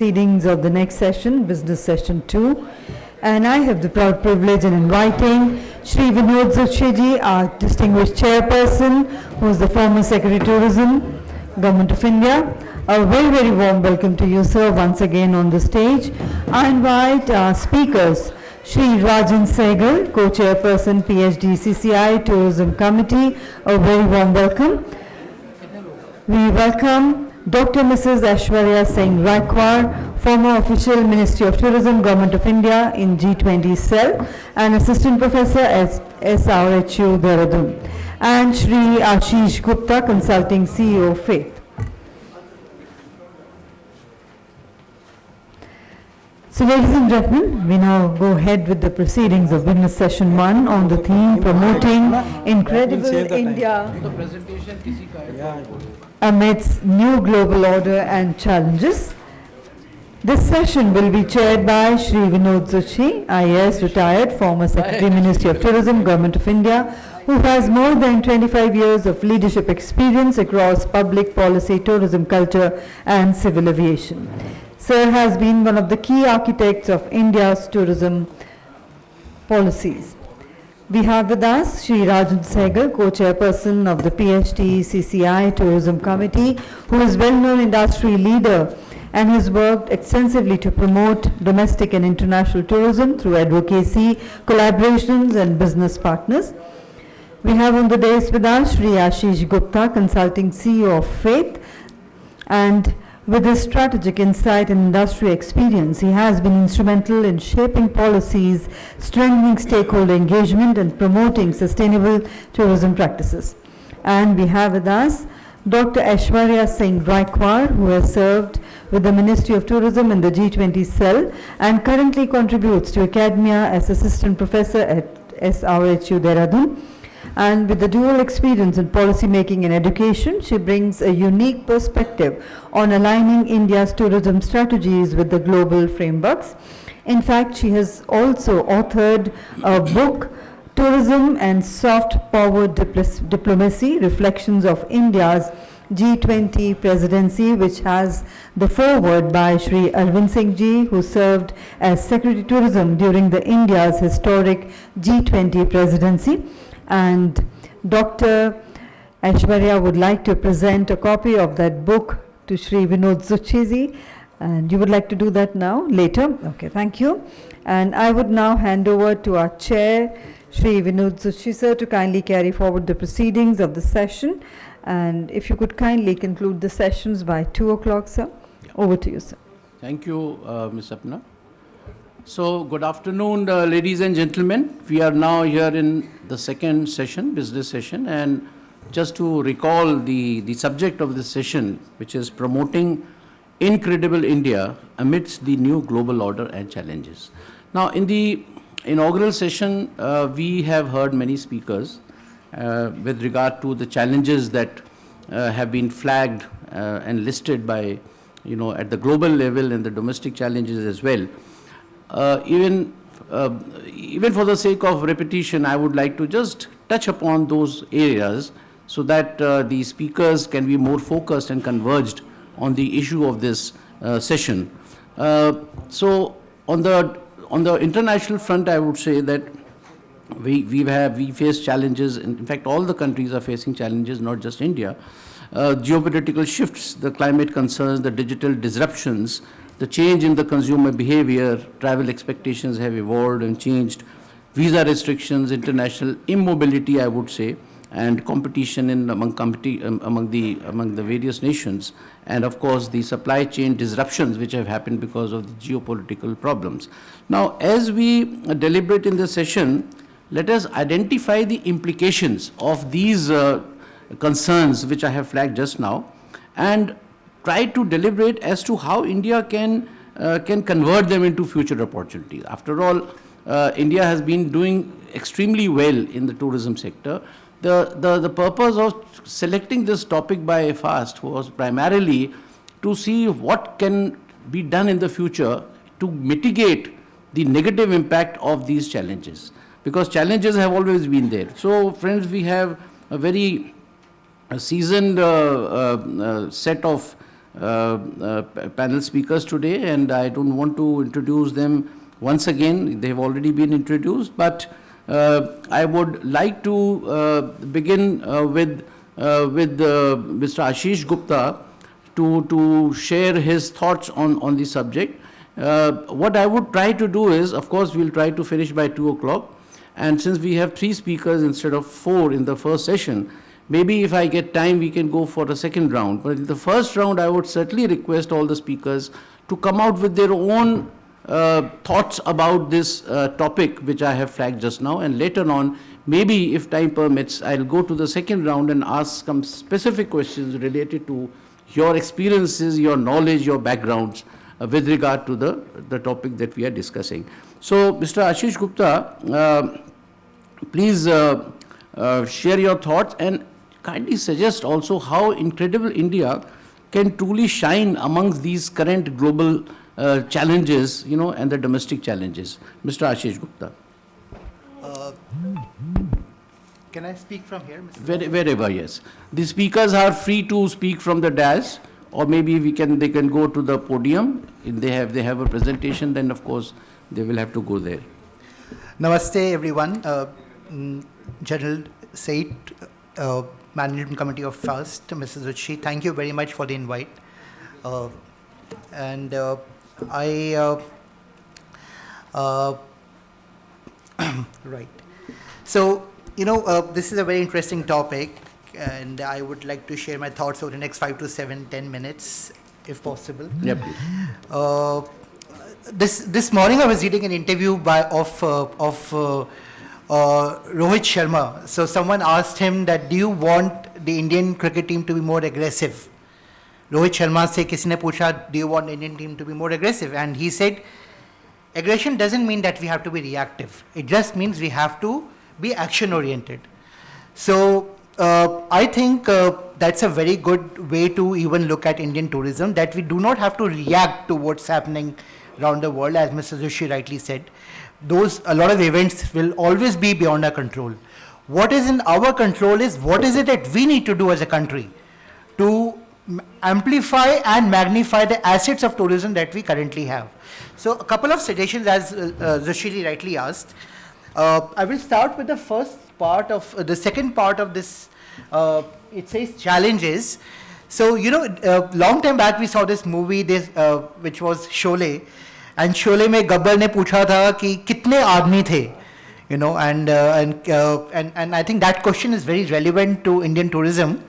Proceedings of the next session, Business Session 2. And I have the proud privilege in inviting Shri Vinod Zuchiji, our distinguished chairperson, who is the former Secretary Tourism, Government of India. A very, very warm welcome to you, sir, once again on the stage. I invite our speakers, Shri Rajan Sehgal, co-chairperson, PhD CCI Tourism Committee. A very warm welcome. We welcome Dr. Mrs. Aishwarya Singh Raikwar, former official Ministry of Tourism, Government of India in G20 cell, and assistant professor at SRHU, Dehradun, and Shri Ashish Gupta, consulting CEO, Faith. So, ladies and gentlemen, we now go ahead with the proceedings of Business Session 1 on the theme Promoting Incredible India amidst new global order and challenges. This session will be chaired by Shri Vinod Zuchi, IAS retired, former Secretary Ministry of Tourism, Government of India, who has more than 25 years of leadership experience across public policy, tourism, culture and civil aviation. Sir has been one of the key architects of India's tourism policies. We have with us Shri Rajan Sehgal, co-chairperson of the PhD CCI Tourism Committee, who is well-known industry leader and has worked extensively to promote domestic and international tourism through advocacy, collaborations and business partners. We have on the dais with us Shri Ashish Gupta, consulting CEO of Faith, and with his strategic insight and industry experience, he has been instrumental in shaping policies, strengthening stakeholder engagement, and promoting sustainable tourism practices. And we have with us Dr. Aishwarya Singh Raikwar, who has served with the Ministry of Tourism in the G20 cell and currently contributes to academia as assistant professor at SRHU, Dehradun. And with the dual experience in policy making and education, she brings a unique perspective on aligning India's tourism strategies with the global frameworks. In fact, she has also authored a book, Tourism and Soft Power Diplomacy, Reflections of India's G20 Presidency, which has the foreword by Shri Arvind Singh Ji, who served as Secretary Tourism during the India's historic G20 Presidency. And Dr. Aishwarya would like to present a copy of that book to Shri Vinod Zuchi. And you would like to do that now, later? Okay, thank you. And I would now hand over to our chair, Shri Vinod Zuchi, sir, to kindly carry forward the proceedings of the session. And if you could kindly conclude the sessions by 2 o'clock, sir. Over to you, sir. Thank you, Ms. Apna. So, good afternoon, ladies and gentlemen. We are now here in the second session, business session, and just to recall the subject of this session, which is promoting incredible India amidst the new global order and challenges. Now, in the inaugural session, we have heard many speakers with regard to the challenges that have been flagged and listed by, at the global level and the domestic challenges as well. Even for the sake of repetition, I would like to just touch upon those areas so that the speakers can be more focused and converged on the issue of this session. So on the international front, I would say that we face challenges. In fact, all the countries are facing challenges, not just India. Geopolitical shifts, the climate concerns, the digital disruptions, the change in the consumer behavior, travel expectations have evolved and changed, visa restrictions, international immobility, I would say, and competition among the various nations, and of course the supply chain disruptions which have happened because of the geopolitical problems. Now, as we deliberate in this session, let us identify the implications of these concerns which I have flagged just now, and try to deliberate as to how India can convert them into future opportunities. After all, India has been doing extremely well in the tourism sector. The purpose of selecting this topic by FAST was primarily to see what can be done in the future to mitigate the negative impact of these challenges, because challenges have always been there. So, friends, we have a very seasoned set of panel speakers today, and I don't want to introduce them once again. They have already been introduced, but I would like to begin with Mr. Ashish Gupta to share his thoughts on the subject. What I would try to do is, of course, we'll try to finish by 2 o'clock. And since we have 3 speakers instead of 4 in the first session, maybe if I get time, we can go for a second round. But in the first round, I would certainly request all the speakers to come out with their own thoughts about this topic, which I have flagged just now. And later on, maybe if time permits, I'll go to the second round and ask some specific questions related to your experiences, your knowledge, your backgrounds with regard to the topic that we are discussing. So, Mr. Ashish Gupta, please share your thoughts and kindly suggest also how incredible India can truly shine amongst these current global challenges, and the domestic challenges. Mr. Ashish Gupta. Can I speak from here, Mr. Wherever, yes. The speakers are free to speak from the dais, or maybe they can go to the podium. If they have a presentation, then of course they will have to go there. Namaste, everyone. General Said, Management Committee of FAST, Mrs. Uchi, thank you very much for the invite. Right. So, this is a very interesting topic, and I would like to share my thoughts over the next 5 to 10 minutes, if possible. Yep. This morning I was reading an interview of Rohit Sharma. So someone asked him that, do you want the Indian cricket team to be more aggressive? Rohit Sharma se kisi ne pucha, do you want the Indian team to be more aggressive? And he said, aggression doesn't mean that we have to be reactive. It just means we have to be action oriented. So I think that's a very good way to even look at Indian tourism, that we do not have to react to what's happening around the world, as Mr. Joshi rightly said. A lot of events will always be beyond our control. What is in our control is what is it that we need to do as a country to amplify and magnify the assets of tourism that we currently have. So a couple of suggestions, as Joshi rightly asked. I will start with the the second part of this. It says challenges. So, long time back we saw this movie, which was Sholay. And Sholay mein Gabbar ne pucha tha ki kitne aadmi the, and I think that question is very relevant to Indian tourism.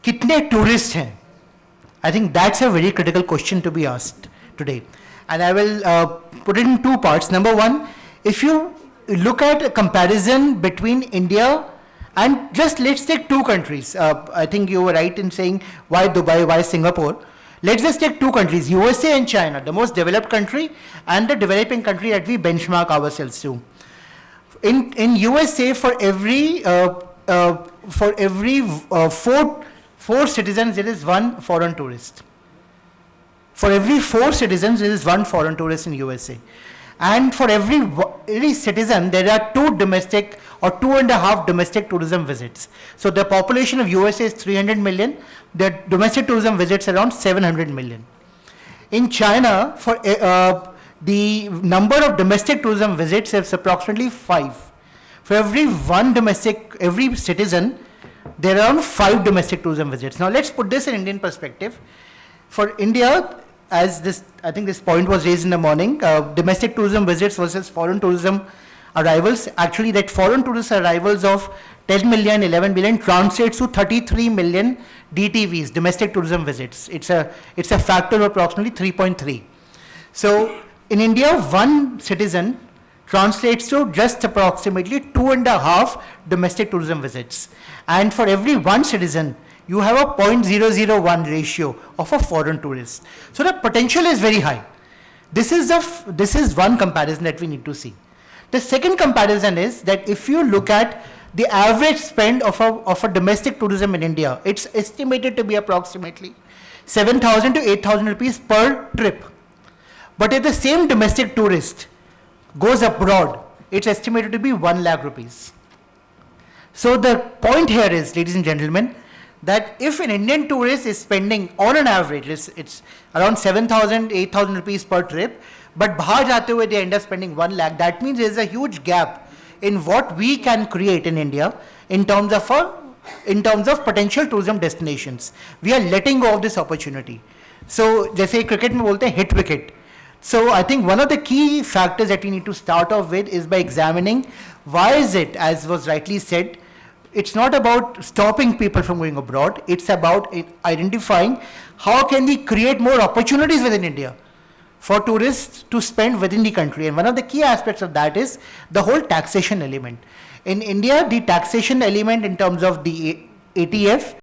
Kitne tourists hain? I think that's a very critical question to be asked today. And I will put it in 2 parts. Number 1, if you look at a comparison between India and let's take 2 countries. I think you were right in saying why Dubai, why Singapore. Let's just take 2 countries, USA and China, the most developed country and the developing country that we benchmark ourselves to. In USA, for every 4 citizens, there is 1 foreign tourist. For every 4 citizens, there is 1 foreign tourist in USA. And for every citizen, there are 2 domestic or 2.5 domestic tourism visits. So the population of USA is 300 million. The domestic tourism visits around 700 million. In China, for the number of domestic tourism visits is approximately 5. For every citizen, there are around 5 domestic tourism visits. Now let's put this in Indian perspective. For India, I think this point was raised in the morning, domestic tourism visits versus foreign tourism arrivals. Actually, that foreign tourist arrivals of 10 million, 11 million translates to 33 million DTVs, domestic tourism visits. It's a factor of approximately 3.3. So in India, 1 citizen translates to just approximately 2.5 domestic tourism visits. And for every 1 citizen, you have a 0.001 ratio of a foreign tourist. So the potential is very high. This is one comparison that we need to see. The second comparison is that if you look at the average spend of a domestic tourism in India, it's estimated to be approximately 7,000 to 8,000 rupees per trip. But if the same domestic tourist goes abroad, it's estimated to be 1 lakh rupees. So the point here is, ladies and gentlemen, that if an Indian tourist is spending on an average, it's around 7,000, 8,000 rupees per trip, but bahar jate hue they end up spending 1 lakh. That means there is a huge gap in what we can create in India in terms of potential tourism destinations. We are letting go of this opportunity. So, जैसे cricket में बोलते हैं hit wicket. So, I think one of the key factors that we need to start off with is by examining why is it, as was rightly said, it's not about stopping people from going abroad. It's about identifying how can we create more opportunities within India for tourists to spend within the country. And one of the key aspects of that is the whole taxation element. In India, the taxation element in terms of the ATF